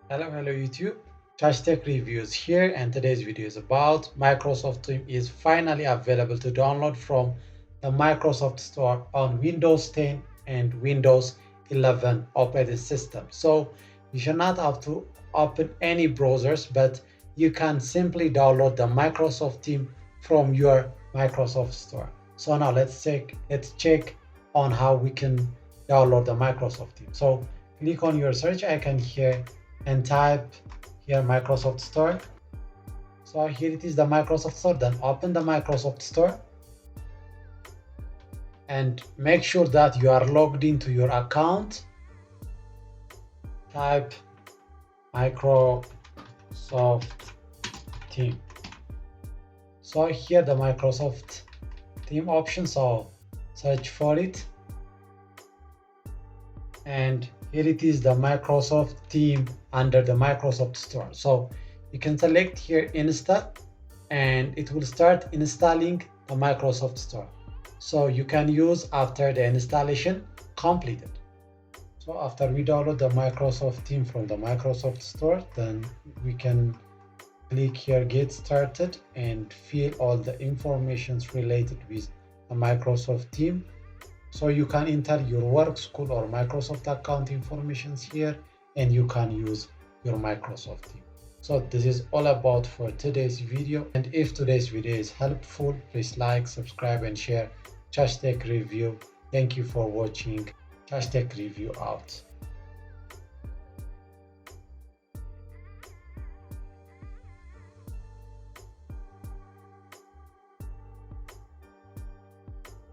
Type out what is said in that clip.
Hello YouTube. Touch Tech Reviews here, and today's video is about Microsoft Team is finally available to download from the Microsoft Store on Windows 10 and Windows 11 operating system. So you should not have to open any browsers, but you can simply download the Microsoft Team from your Microsoft Store. So now let's check on how we can download the Microsoft Team. So click on your search icon here and type here Microsoft Store. So here it is, the Microsoft Store. Then open the Microsoft Store and make sure that you are logged into your account. Type Microsoft Team. So here the Microsoft Team option, so search for it, and here it is, the Microsoft Team under the Microsoft Store. So you can select here install and it will start installing the Microsoft Store. So you can use after the installation completed. So after we download the Microsoft Team from the Microsoft Store, then we can click here get started and fill all the informations related with the Microsoft Team. So you can enter your work, school, or Microsoft account informations here, and you can use your Microsoft Team. So this is all about for today's video. And if today's video is helpful, please like, subscribe, and share. Touch Tech Review. Thank you for watching. Touch Tech Review out.